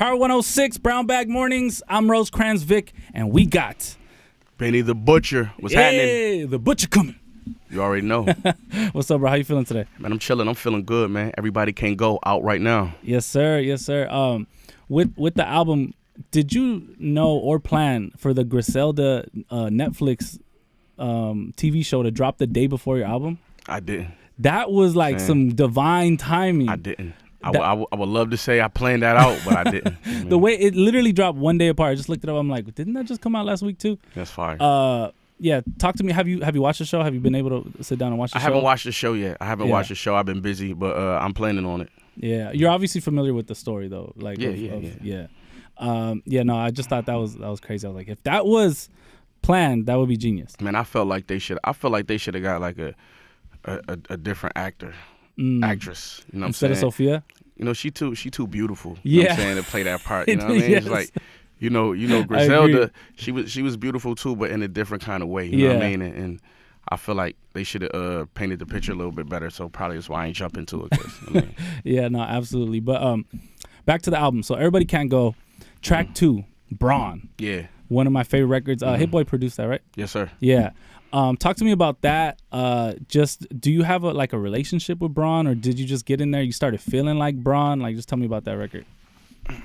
Power 106, Brown Bag Mornings. I'm Rosecrans Vic, and we got Benny the Butcher. What's happening? Hey, the Butcher coming. You already know. What's up, bro? How you feeling today? Man, I'm chilling. I'm feeling good, man. Everybody Cant Go out right now. Yes, sir. Yes, sir. With the album, did you know or plan for the Griselda Netflix TV show to drop the day before your album? I didn't. That was like some divine timing. I didn't. I would love to say I planned that out, but I didn't. The way it literally dropped one day apart. I just looked it up. I'm like, didn't that just come out last week too? That's fire. Yeah. Talk to me. Have you watched the show? Have you been able to sit down and watch the show? I haven't watched the show yet. I haven't watched the show. I've been busy, but I'm planning on it. Yeah. You're obviously familiar with the story though. Like yeah. No, I just thought that was crazy. I was like, if that was planned, that would be genius. Man, I felt like they should have got like a different actress. You know what I'm saying? Instead of Sophia? You know, she too beautiful. Yeah. You know what I'm saying, to play that part. You know what I mean? Yes. It's like, you know, Griselda, she was beautiful too, but in a different kind of way. You know what I mean? And I feel like they should have painted the picture a little bit better. So probably that's why I ain't jump into it. You know I mean? Yeah, no, absolutely. But back to the album. So Everybody Cant Go. Track 2, Brawn. Yeah. One of my favorite records. Hit Boy produced that, right? Yes, sir. Yeah. Talk to me about that. Just do you have a relationship with Brawn, or did you just get in there? You started feeling like Brawn. Like, just tell me about that record.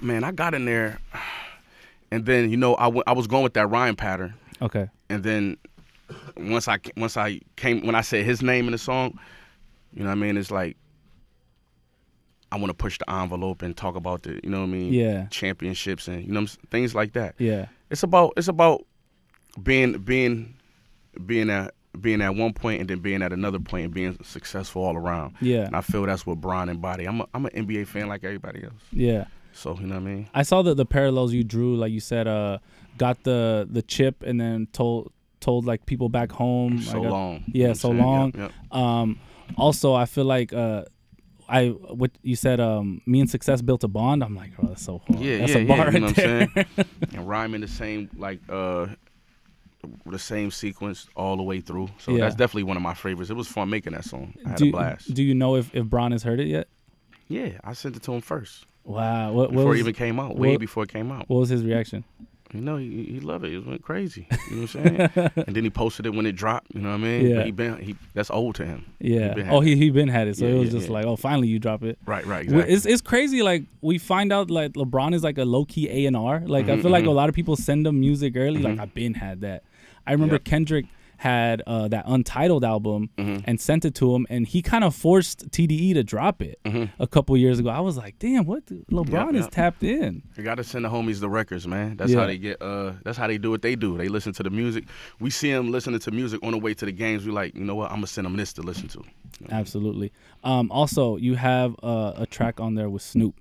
Man, I got in there, and then I was going with that rhyme pattern. Okay. And then when I said his name in the song, you know what I mean? It's like I want to push the envelope and talk about the, you know what I mean? Yeah. Championships and things like that. Yeah. It's about being at one point and then being at another point and being successful all around. Yeah. And I feel that's what Brawn embodied. I'm an NBA fan like everybody else. Yeah. So, you know what I mean? I saw the parallels you drew, like you said, got the chip and then told like people back home. So long. Yeah, so long. Yep. Also, I feel like what you said, me and Success built a bond. I'm like, oh, that's so hard. That's a bar you know right what I'm there. saying? And rhyming the same, like, the same sequence all the way through. So that's definitely one of my favorites. It was fun making that song. I had a blast. Do you know if Brawn has heard it yet? Yeah, I sent it to him first. Wow. Before it even came out. Way before it came out. What was his reaction? You know, he loved it. It went crazy. You know what I'm saying? And then he posted it when it dropped. You know what I mean? Yeah. But that's old to him. Yeah. He been had it. So it was just like, oh, finally you drop it. Right. Exactly. It's crazy. Like, we find out like LeBron is like a low key A&R. Like, I feel like a lot of people send him music early. Like, I've been had that. I remember Kendrick had that Untitled album and sent it to him, and he kind of forced TDE to drop it a couple years ago. I was like, damn, what? LeBron is tapped in. You got to send the homies the records, man. That's how they get. That's how they do what they do. They listen to the music. We see them listening to music on the way to the games. We like, you know what? I'm gonna send them this to listen to. Absolutely. Also, you have a track on there with Snoop.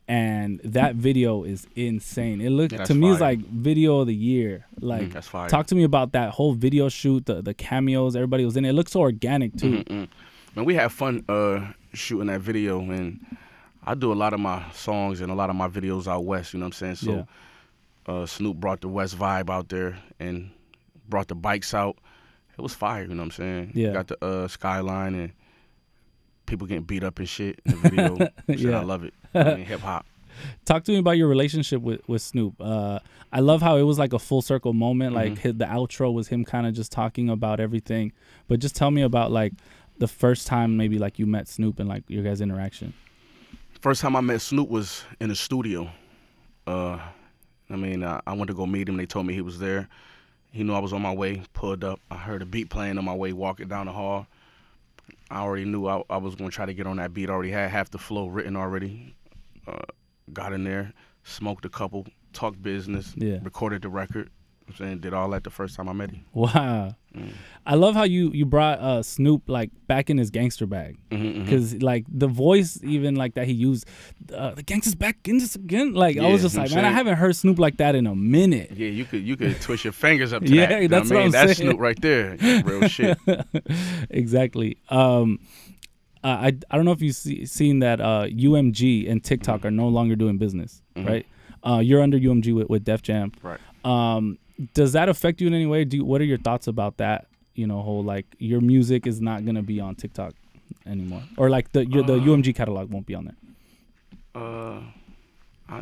And that video is insane. It looked to me it's like video of the year. Like, that's fire. Talk to me about that whole video shoot, the cameos, everybody was in it. It looks so organic too. Man, we had fun shooting that video, and I do a lot of my songs and a lot of my videos out west. You know what I'm saying? So Snoop brought the West vibe out there and brought the bikes out. It was fire. You know what I'm saying? Yeah. Got the skyline and people getting beat up and shit in the video. I love it. I mean, hip hop. Talk to me about your relationship with Snoop. I love how it was like a full circle moment. Like the outro was him kind of just talking about everything. But just tell me about like the first time maybe like you met Snoop and like your guys' interaction. First time I met Snoop was in the studio. I went to go meet him. They told me he was there. He knew I was on my way, pulled up. I heard a beat playing on my way, walking down the hall. I already knew I was going to try to get on that beat. I already had half the flow written already. Got in there, smoked a couple, talked business, recorded the record. And did all that the first time I met him. Wow. I love how you brought Snoop like back in his gangster bag. Because like the voice even like that he used, the gangster's back in this again. Like I was just like, man, I haven't heard Snoop like that in a minute. Yeah, you could twist your fingers up to that. That's what I'm saying. That's Snoop right there. Real shit. Exactly. I don't know if you've seen that UMG and Tik Tok are no longer doing business, right? You're under UMG with Def Jam. Right. Does that affect you in any way? What are your thoughts about that? You know, whole like your music is not gonna be on TikTok anymore, or like the UMG catalog won't be on there.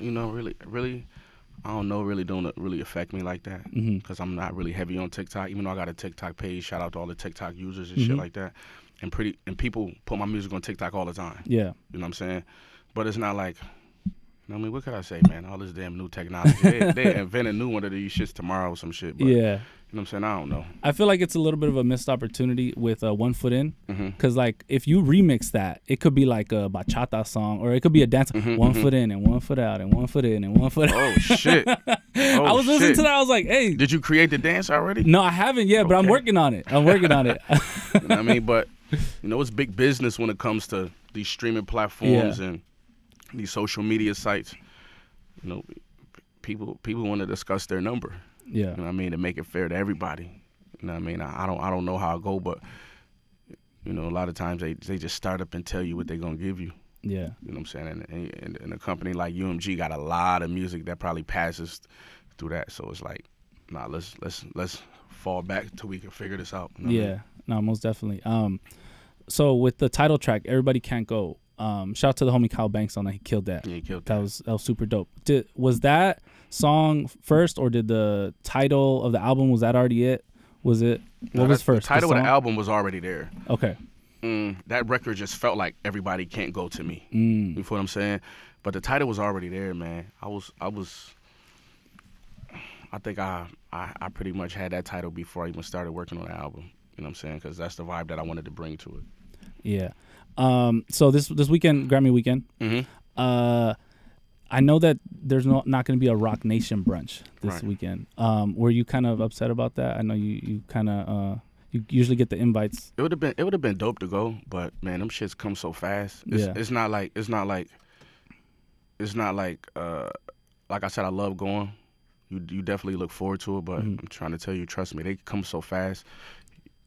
You know, really, I don't know, really don't really affect me like that because I'm not really heavy on TikTok. Even though I got a TikTok page, shout out to all the TikTok users and shit like that. And people put my music on TikTok all the time. Yeah, you know what I'm saying. But it's not like, I mean, what could I say, man? All this damn new technology. They invent a new one of these shits tomorrow or some shit. But, yeah. You know what I'm saying? I don't know. I feel like it's a little bit of a missed opportunity with 1 Foot In. Because, like, if you remix that, it could be like a bachata song or it could be a dance. 1 foot in and 1 foot out and 1 foot in and 1 foot out. Oh, shit. I was listening to that. I was like, hey. Did you create the dance already? No, I haven't yet, but I'm working on it. You know what I mean? But, you know, it's big business when it comes to these streaming platforms and these social media sites. You know, people want to discuss their number. Yeah. You know what I mean? To make it fair to everybody. You know what I mean? I don't know how it go, but, you know, a lot of times they just start up and tell you what they're going to give you. Yeah. You know what I'm saying? And a company like UMG got a lot of music that probably passes through that. So it's like, nah, let's fall back till we can figure this out. You know what I mean? No, most definitely. So with the title track, Everybody Can't Go, shout out to the homie Kyle Banks on that. He killed that. Yeah, he killed that. That was super dope. Was that song first, or did the title of the album, was that already it? Was it? What was first? The title of the album was already there. Okay. That record just felt like Everybody Can't Go to me. You feel what I'm saying? But the title was already there, man. I think I pretty much had that title before I even started working on the album. You know what I'm saying? Because that's the vibe that I wanted to bring to it. Yeah. So this weekend, Grammy weekend, I know that there's not going to be a Rock Nation brunch this weekend. Were you kind of upset about that? I know you kind of you usually get the invites. It would have been dope to go, but man, them shits come so fast. It's not like like I said, I love going. You definitely look forward to it, but I'm trying to tell you, trust me, they come so fast.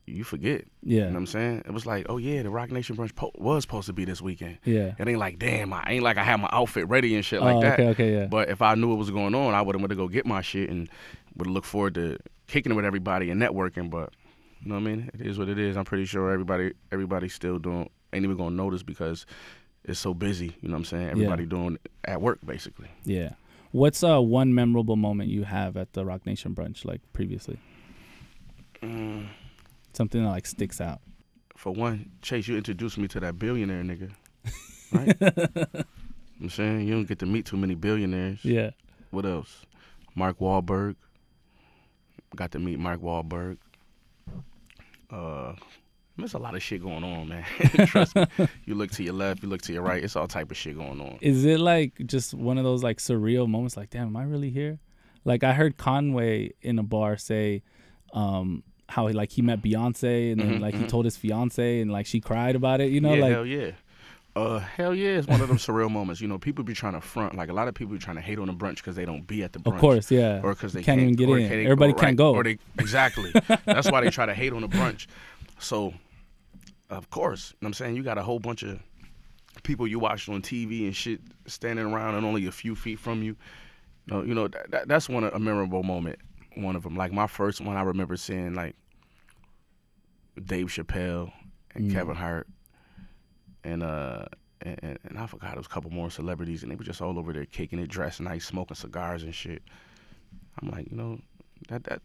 You forget. Yeah. You know what I'm saying? It was like, oh yeah, the Rock Nation brunch was supposed to be this weekend. Yeah. It ain't like, damn, I had my outfit ready and shit like that. Okay, yeah. But if I knew what was going on, I would have went to go get my shit and would look forward to kicking it with everybody and networking. But you know what I mean? It is what it is. I'm pretty sure everybody still ain't even gonna notice because it's so busy. You know what I'm saying? Everybody doing it at work basically. Yeah. What's one memorable moment you have at the Rock Nation brunch, like previously? Something that like sticks out. For one, Chase, you introduced me to that billionaire nigga, right? I'm saying you don't get to meet too many billionaires. Yeah. What else? Mark Wahlberg. Got to meet Mark Wahlberg. There's a lot of shit going on, man. Trust me. You look to your left, you look to your right. It's all type of shit going on. Is it like just one of those like surreal moments? Like, damn, am I really here? Like I heard Conway in a bar say, how he met Beyonce and then like he told his fiance and like she cried about it, you know? Yeah, like hell yeah. Hell yeah, it's one of them surreal moments. You know, people be trying to front. Like a lot of people be trying to hate on the brunch because they don't be at the brunch. Of course, yeah. Or because they can't even get in. Everybody can't go. Or exactly. That's why they try to hate on the brunch. So, of course, you know what I'm saying, you got a whole bunch of people you watch on TV and shit standing around and only a few feet from you. You know that's a memorable moment. One of them. Like my first one, I remember seeing like Dave Chappelle and Kevin Hart and I forgot it was a couple more celebrities, and they were just all over there kicking it, dressed nice, smoking cigars and shit. I'm like, you know, that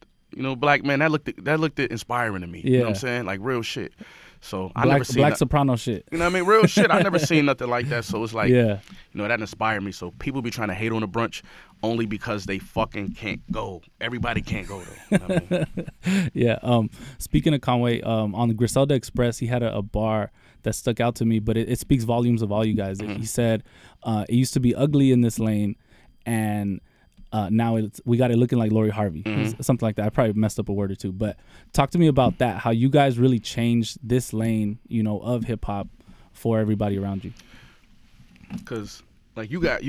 black man, that looked inspiring to me. Yeah. You know what I'm saying? Like real shit. So I never seen Black Soprano shit. You know what I mean? Real shit. I never seen nothing like that. So it's like, yeah, you know, that inspired me. So people be trying to hate on the brunch only because they fucking can't go. Everybody can't go though. You know what I mean? Yeah. Speaking of Conway, on the Griselda Express, he had a bar that stuck out to me, but it speaks volumes of all you guys. He said it used to be ugly in this lane, and now we got it looking like Lori Harvey, something like that. I probably messed up a word or two, but talk to me about that. How you guys really changed this lane, you know, of hip hop for everybody around you. Because like you got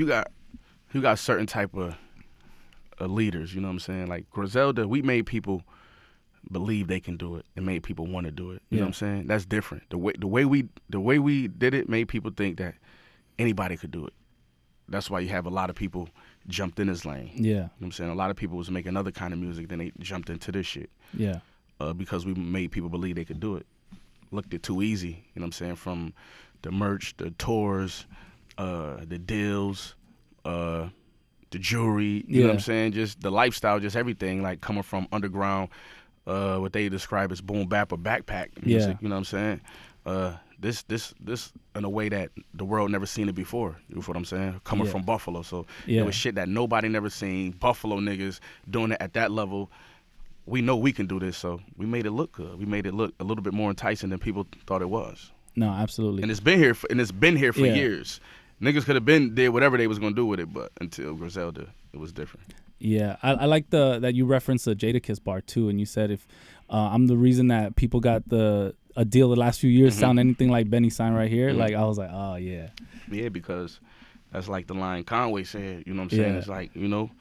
certain type of leaders. You know what I'm saying? Like Griselda, we made people believe they can do it and made people want to do it. You know what I'm saying? That's different. The way we did it made people think that anybody could do it. That's why you have a lot of people jumped in this lane. Yeah. You know what I'm saying? A lot of people was making other kind of music, then they jumped into this shit. Yeah. Because we made people believe they could do it. Looked at Too Easy, you know what I'm saying? From the merch, the tours, the deals, the jewelry, you know what I'm saying? Just the lifestyle, just everything, like coming from underground, what they describe as boom bap or backpack music, you know what I'm saying? This in a way that the world never seen it before. You know what I'm saying? Coming from Buffalo, so it was shit that nobody never seen. Buffalo niggas doing it at that level. We know we can do this, so we made it look good. We made it look a little bit more enticing than people thought it was. No, absolutely. And it's been here for years. Niggas could have did whatever they was gonna do with it, but until Griselda, it was different. Yeah, I like that you referenced the Jss Bar too, and you said if I'm the reason that people got a deal the last few years sound anything like Benny Sign right here, like I was like, oh yeah. Yeah, because that's like the line Conway said, you know what I'm saying? It's like, you know,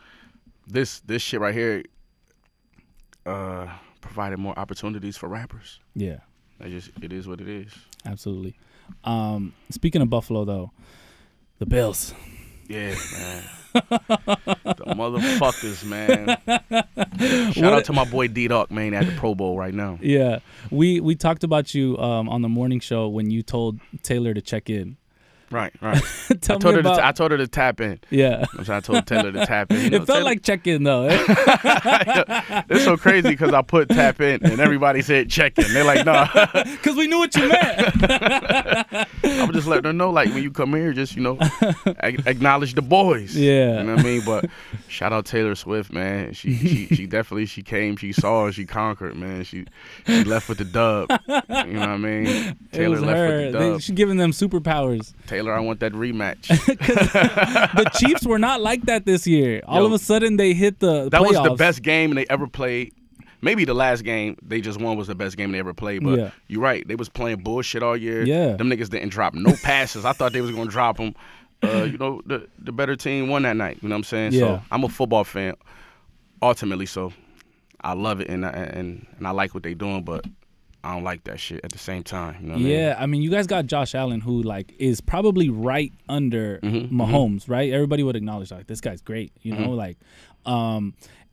this shit right here provided more opportunities for rappers. Yeah. It is what it is. Absolutely. Speaking of Buffalo though, the Bills. Yeah, man. The motherfuckers, man. Shout out to my boy D-Doc, man, at the Pro Bowl right now. Yeah. We talked about you on the morning show when you told Taylor to check in. Right. I told her to tap in. Yeah. I told Taylor to tap in. You know, it felt like check in though. It's so crazy because I put tap in and everybody said check in. They're like, nah. Because we knew what you meant. I was just letting her know, like, when you come here, just, you know, acknowledge the boys. Yeah. You know what I mean? But shout out Taylor Swift, man. She definitely, she came, she saw, she conquered, man. She left with the dub. You know what I mean? Taylor left with the dub. She's giving them superpowers. Taylor, I want that rematch. The Chiefs were not like that this year. All of a sudden, they hit the That playoffs. was the best game they ever played. Maybe the last game they just won was the best game they ever played. But you're right. They was playing bullshit all year. Yeah. Them niggas didn't drop no passes. I thought they was going to drop them. You know, the better team won that night. You know what I'm saying? Yeah. So I'm a football fan, ultimately. So I love it, and I like what they doing, but I don't like that shit at the same time. You know what I mean, you guys got Josh Allen, who like is probably right under Mahomes, right? Everybody would acknowledge like this guy's great, you know, like,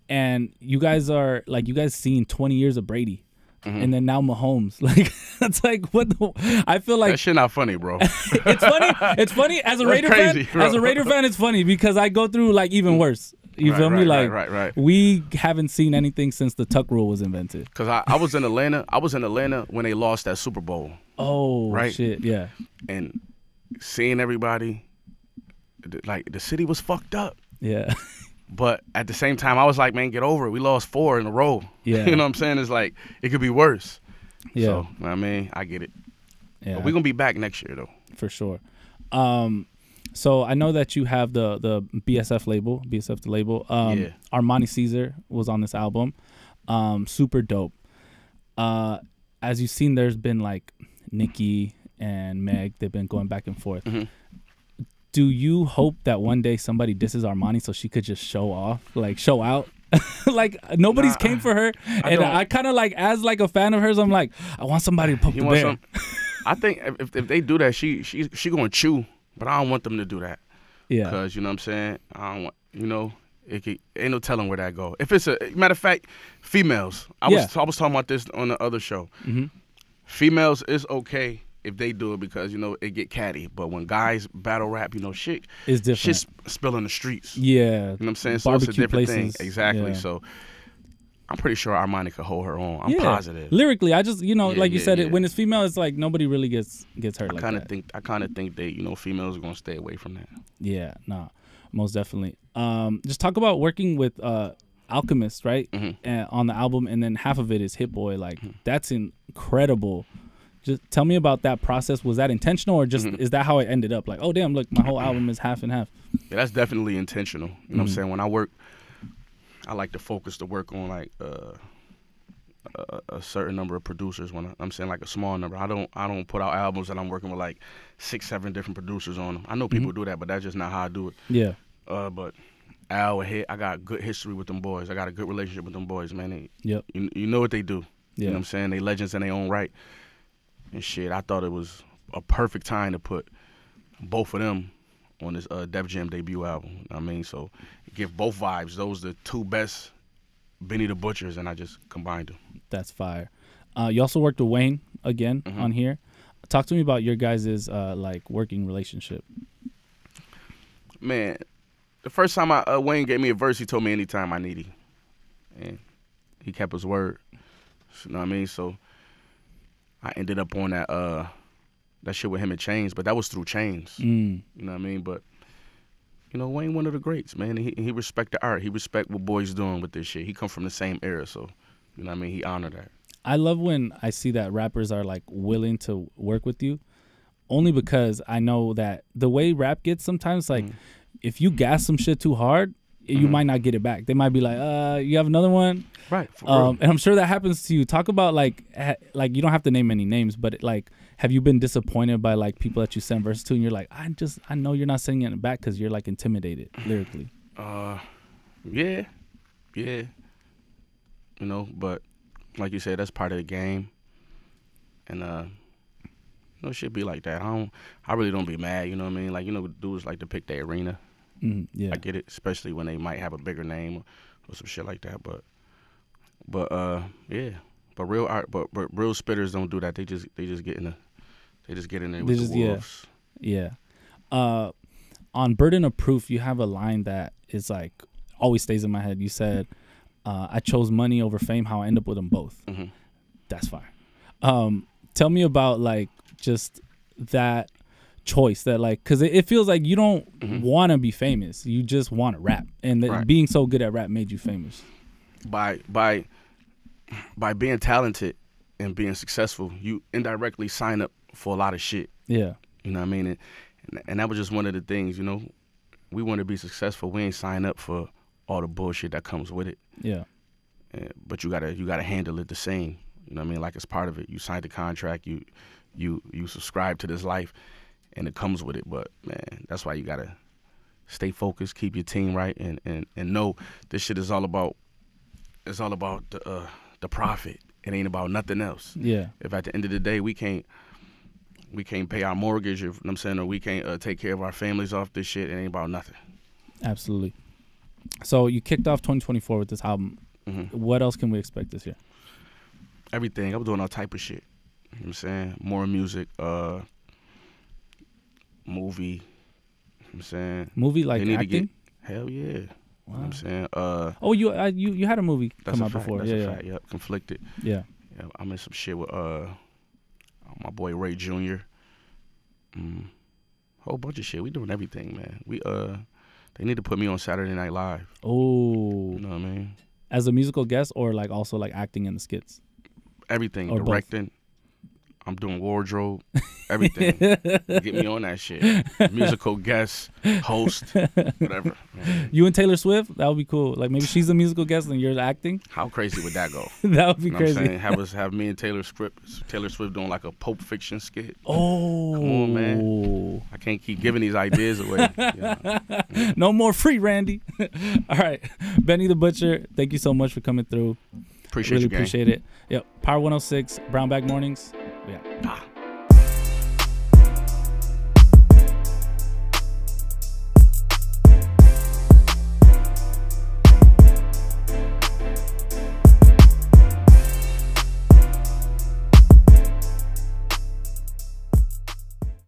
and you guys are like, you guys seen 20 years of Brady, and then now Mahomes, like that's like what the, I feel like that shit not funny, bro. It's funny as a Raider fan. Bro. As a Raider fan, it's funny because I go through like even worse. You feel me? Like right. We haven't seen anything since the Tuck rule was invented. Cause I was in Atlanta. I was in Atlanta when they lost that Super Bowl. Oh, right. Shit, yeah. And seeing everybody, like the city was fucked up. Yeah. But at the same time, I was like, man, get over it. We lost 4 in a row. Yeah. You know what I'm saying? It's like it could be worse. Yeah. So I mean, I get it. Yeah. But we're gonna be back next year though. For sure. So I know that you have the BSF label, the label. Armani Caesar was on this album. Super dope. As you've seen, there's been like Nicki and Meg. They've been going back and forth. Do you hope that one day somebody disses Armani so she could just show off, like show out? Like nobody's came for her, and I kind of like, as like a fan of hers, I'm like, I want somebody to poke the bear. I think if they do that, she gonna chew. But I don't want them to do that. Yeah. Because, you know what I'm saying? I don't want, you know, ain't no telling where that go. If it's matter of fact, females. I was talking about this on the other show. Females, it's okay if they do it because, you know, it get catty. But when guys battle rap, you know, shit is different. Shit's spill in the streets. Yeah. You know what I'm saying? So barbecue it's a different places. thing. Exactly. Yeah. So I'm pretty sure Armani could hold her own. I'm positive. Lyrically, I just, you know, like you said, when it's female, it's like nobody really gets hurt like that. I kind of think they, you know, females are gonna stay away from that. Yeah, nah, most definitely. Just talk about working with Alchemist, right? On the album, and then half of it is Hit Boy. Like that's incredible. Just tell me about that process. Was that intentional, or just is that how it ended up? Like, oh damn, look, my whole album is half and half. Yeah, that's definitely intentional. You know what I'm saying? When I work, I like to focus to work on like a certain number of producers. When I'm saying like a small number, I don't put out albums that I'm working with like 6-7 different producers on them. I know people do that, but that's just not how I do it. Yeah. But Al and Hit, I got good history with them boys. I got a good relationship with them boys, man. You know what they do. You know what I'm saying? They legends in their own right. And shit, I thought it was a perfect time to put both of them on this Def Jam debut album. I mean, so give both vibes. Those the two best Benny the Butchers, and I just combined them. That's fire. You also worked with Wayne again on here. Talk to me about your guys' like working relationship. Man, the first time Wayne gave me a verse, he told me anytime I need him, and he kept his word. You know what I mean? So I ended up on that shit with him and Chains, but that was through Chains. You know what I mean? But you know, Wayne one of the greats, man. He respect the art. He respect what boys doing with this shit. He come from the same era, so you know what I mean. He honored that. I love when I see that rappers are like willing to work with you, only because I know that the way rap gets sometimes, like if you gas some shit too hard, you might not get it back. They might be like, you have another one? Right. And I'm sure that happens to you. Talk about like you don't have to name any names, but like, have you been disappointed by like people that you send verses to and you're like, I know you're not sending it back because you're like intimidated lyrically? Yeah. You know, but like you said, that's part of the game. And you know, shit be like that. I really don't be mad, you know what I mean? Like, you know, dudes like to pick their arena. Yeah. I get it, especially when they might have a bigger name or some shit like that. But yeah. But real art, but real spitters don't do that. They just get in there with the wolves. Yeah. On Burden of Proof, you have a line that is like always stays in my head. You said, I chose money over fame, how I end up with them both. That's fire. Tell me about like just that choice, that like, because it feels like you don't want to be famous. You just want to rap. And that being so good at rap made you famous. By being talented and being successful, you indirectly sign up for a lot of shit. Yeah. You know what I mean? And that was just one of the things, you know. We want to be successful. We ain't sign up for all the bullshit that comes with it. Yeah. But you gotta handle it the same. You know what I mean? Like it's part of it. You signed the contract. You subscribe to this life, and it comes with it. But man, that's why you gotta stay focused, keep your team right, and know this shit is all about. It's all about the profit. It ain't about nothing else. Yeah. If at the end of the day we can't pay our mortgage, you know what I'm saying, or we can't take care of our families off this shit, it ain't about nothing. Absolutely. So you kicked off 2024 with this album. What else can we expect this year? Everything. I'm doing all type of shit. You know what I'm saying? More music, movie. You know what I'm saying? Movie like acting? Hell yeah. Wow. You know what I'm saying? You had a movie come out fact. before. That's yeah, a fact. Yep. Conflicted. Yeah. I'm in some shit with my boy Ray Jr. Whole bunch of shit. We doing everything, man. They need to put me on Saturday Night Live. Oh. You know what I mean? As a musical guest or like also like acting in the skits? Everything. Or directing. Both. I'm doing wardrobe. Everything. Get me on that shit. Musical guest, host, whatever. Man. You and Taylor Swift? That would be cool. Like maybe she's a musical guest and you're acting. How crazy would that go? That would be crazy. What I'm saying? Have me and Taylor Swift doing like a Pulp Fiction skit. Oh. Come on, man. I can't keep giving these ideas away. Yeah. No more free, Randy. All right. Benny the Butcher, thank you so much for coming through. Appreciate you, gang. Appreciate it. Yep. Power 106, Brown Bag Mornings. Yeah.